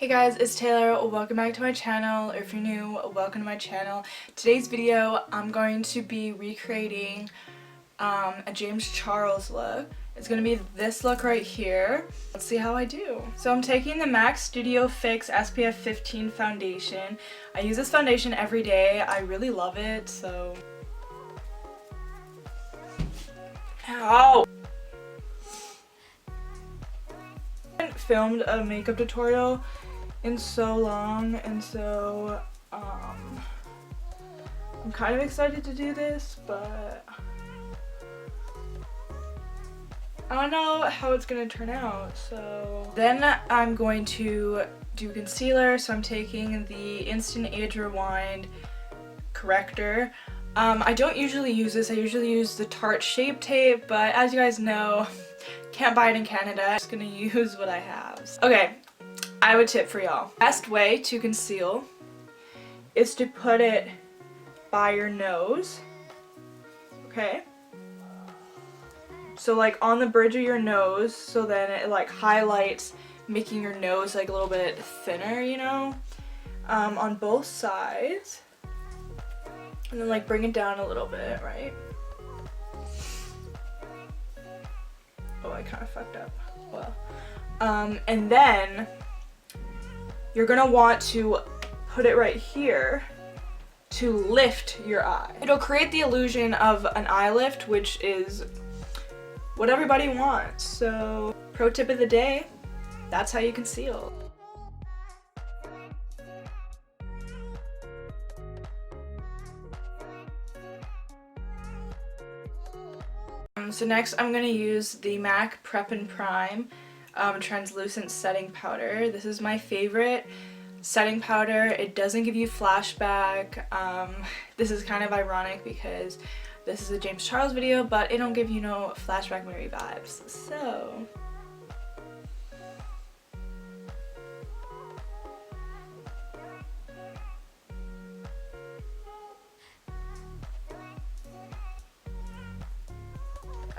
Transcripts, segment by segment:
Hey guys, it's Taylor. Welcome back to my channel, or if you're new, welcome to my channel. Today's video, I'm going to be recreating a James Charles look. It's going to be this look right here. Let's see how I do. So I'm taking the MAC Studio Fix SPF 15 foundation. I use this foundation every day. I really love it, so... Ow! I haven't filmed a makeup tutorial in so long, and so I'm kind of excited to do this, but I don't know how it's gonna turn out. So then I'm going to do concealer. So I'm taking the Instant Age Rewind corrector. I don't usually use this. I usually use the Tarte Shape Tape, but as you guys know, can't buy it in Canada. I'm just gonna use what I have. Okay, I have a tip for y'all. Best way to conceal is to put it by your nose, okay? So like on the bridge of your nose, so then it like highlights, making your nose like a little bit thinner, you know? On both sides. And then like bring it down a little bit, right? Oh, I kind of fucked up. Well, and then you're gonna want to put it right here to lift your eye. It'll create the illusion of an eye lift, which is what everybody wants. So, pro tip of the day, that's how you conceal. So next I'm going to use the MAC Prep and Prime translucent setting powder. This is my favorite setting powder. It doesn't give you flashback. This is kind of ironic because this is a James Charles video, but it don't give you no flashback movie vibes. So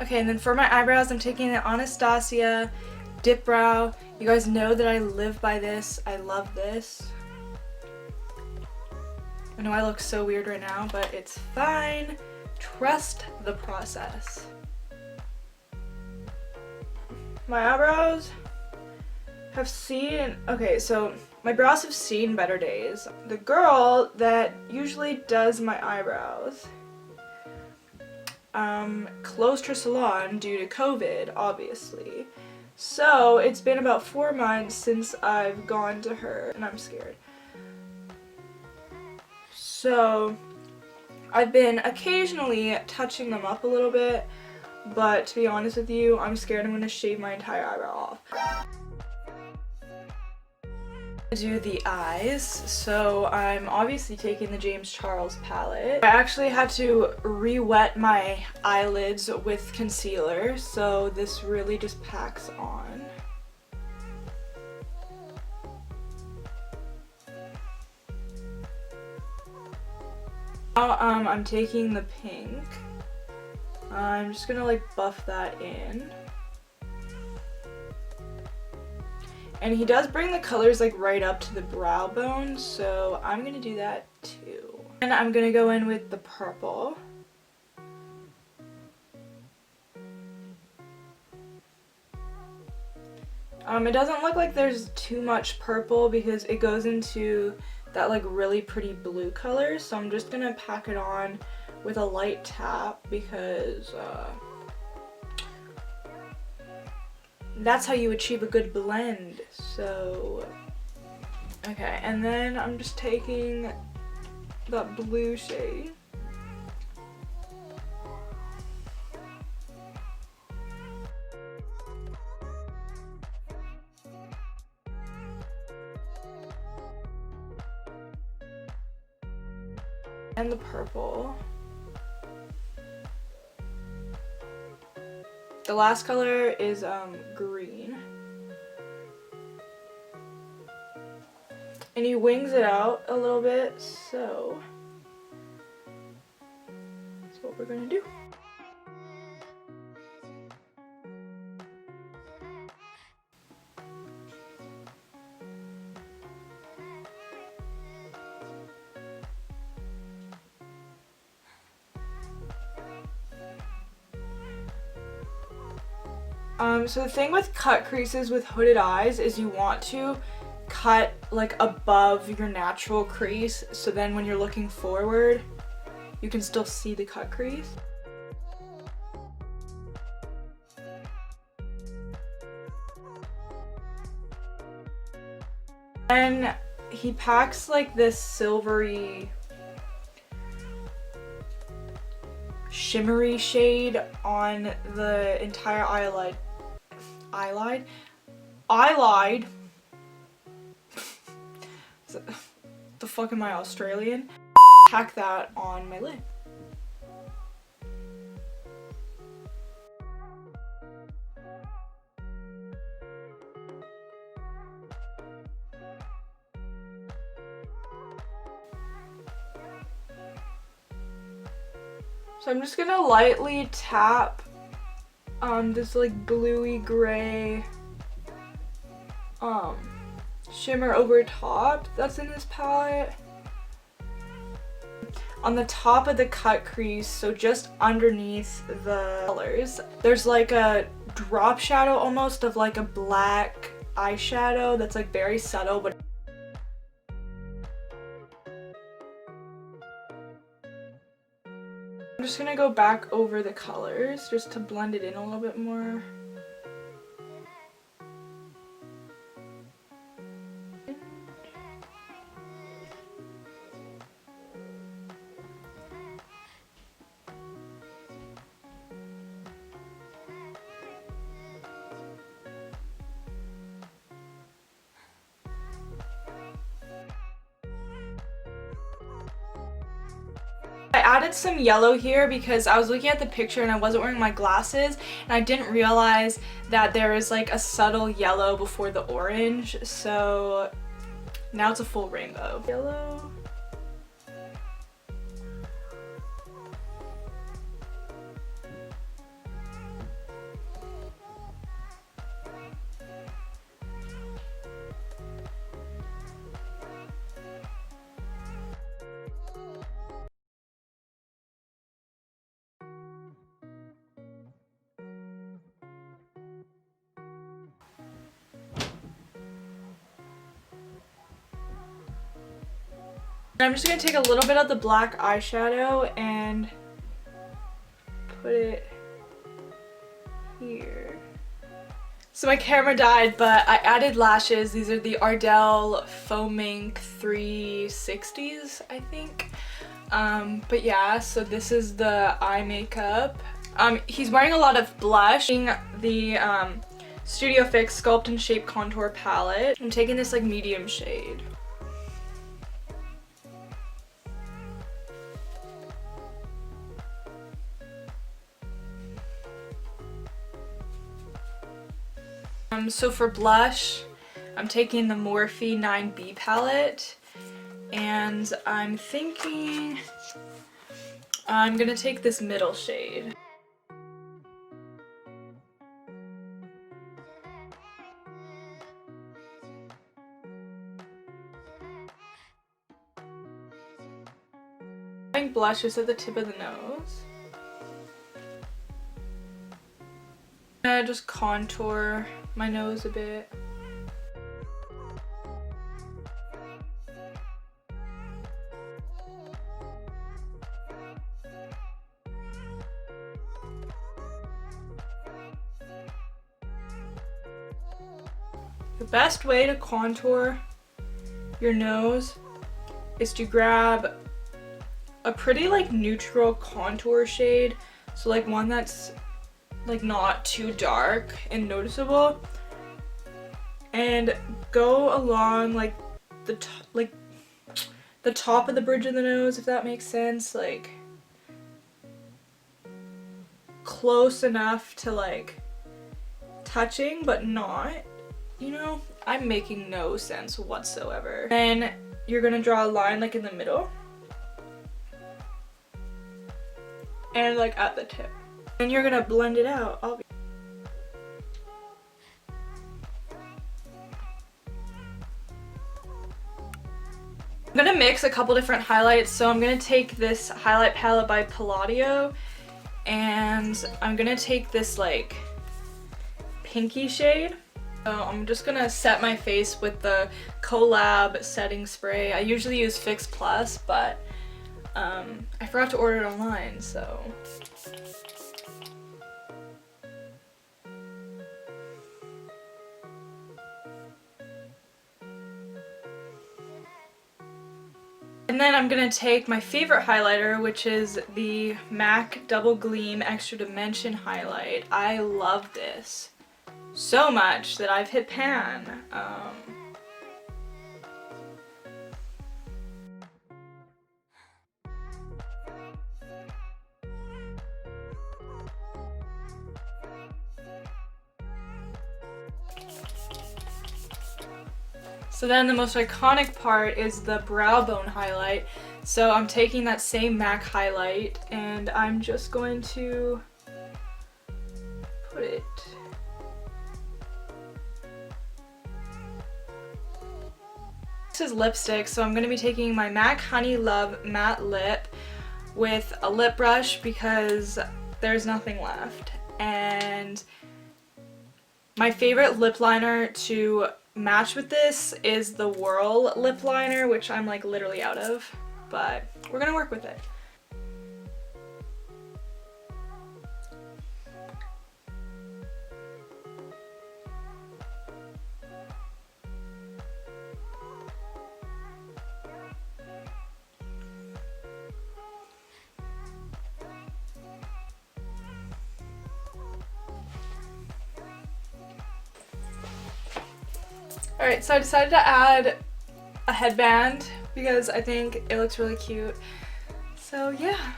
okay, and then for my eyebrows, I'm taking the Anastasia Dip Brow. You guys know that I live by this. I love this. I know I look so weird right now, but it's fine. Trust the process. My eyebrows have seen... Okay, so my brows have seen better days. The girl that usually does my eyebrows closed her salon due to COVID, obviously. So it's been about 4 months since I've gone to her, and I'm scared. So I've been occasionally touching them up a little bit, but to be honest with you, I'm scared I'm gonna shave my entire eyebrow off. Do the eyes, so I'm obviously taking the James Charles palette. I actually had to re-wet my eyelids with concealer, so this really just packs on. Now I'm taking the pink. I'm just gonna like buff that in. And he does bring the colors like right up to the brow bone, so I'm gonna do that too. And I'm gonna go in with the purple. It doesn't look like there's too much purple because it goes into that like really pretty blue color, so I'm just gonna pack it on with a light tap because that's how you achieve a good blend. So okay, and then I'm just taking that blue shade and the purple. The last color is green. And he wings it out a little bit, so that's what we're gonna do. So the thing with cut creases with hooded eyes is you want to cut like above your natural crease, so then when you're looking forward, you can still see the cut crease. And he packs like this silvery shimmery shade on the entire eyelid. The fuck am I, Australian? Pack that on my lid. So I'm just gonna lightly tap this like bluey gray shimmer over top that's in this palette on the top of the cut crease, so just underneath the colors. There's like a drop shadow almost of like a black eyeshadow that's like very subtle, but I'm just gonna go back over the colors just to blend it in a little bit more. I added some yellow here because I was looking at the picture and I wasn't wearing my glasses and I didn't realize that there is like a subtle yellow before the orange, so now it's a full rainbow. Yellow. I'm just going to take a little bit of the black eyeshadow and put it here. So my camera died, but I added lashes. These are the Ardell Faux Mink 360s, I think. But yeah, so this is the eye makeup. He's wearing a lot of blush. The Studio Fix Sculpt and Shape Contour Palette. I'm taking this like medium shade. So for blush, I'm taking the Morphe 9B palette, and I'm thinking I'm gonna take this middle shade. Applying blush just at the tip of the nose. I'm gonna just contour my nose a bit. The best way to contour your nose is to grab a pretty like neutral contour shade, so like one that's like not too dark and noticeable, and go along like the top of the bridge of the nose, if that makes sense, like close enough to like touching but not, you know, I'm making no sense whatsoever. Then you're gonna draw a line like in the middle and like at the tip. And you're gonna blend it out, obviously. I'm gonna mix a couple different highlights, so I'm gonna take this highlight palette by Palladio, and I'm gonna take this like pinky shade. So I'm just gonna set my face with the Collab setting spray. I usually use Fix Plus, but I forgot to order it online, so. And then I'm gonna take my favorite highlighter, which is the MAC Double Gleam Extra Dimension Highlight. I love this so much that I've hit pan. So then the most iconic part is the brow bone highlight. So I'm taking that same MAC highlight and I'm just going to put it. This is lipstick, so I'm going to be taking my MAC Honey Love Matte Lip with a lip brush because there's nothing left. And my favorite lip liner to match with this is the Whirl lip liner, which I'm like literally out of, but we're gonna work with it. Alright, so I decided to add a headband because I think it looks really cute. So yeah.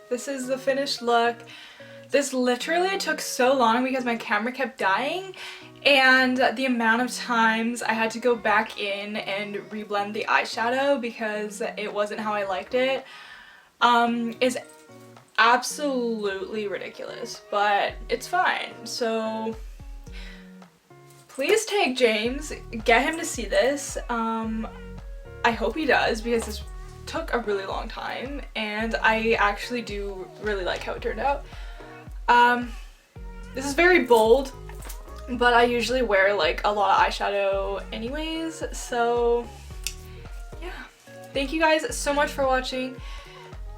This is the finished look. This literally took so long because my camera kept dying, and the amount of times I had to go back in and reblend the eyeshadow because it wasn't how I liked it is absolutely ridiculous, but it's fine. So please take James, get him to see this. I hope he does because this took a really long time and I actually do really like how it turned out. This is very bold, but I usually wear like a lot of eyeshadow anyways, so yeah. Thank you guys so much for watching.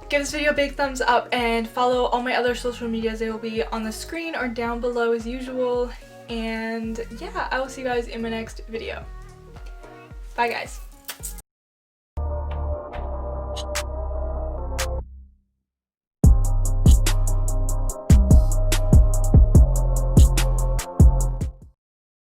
Give this video a big thumbs up and follow all my other social medias. They will be on the screen or down below as usual. And yeah, I will see you guys in my next video. Bye guys.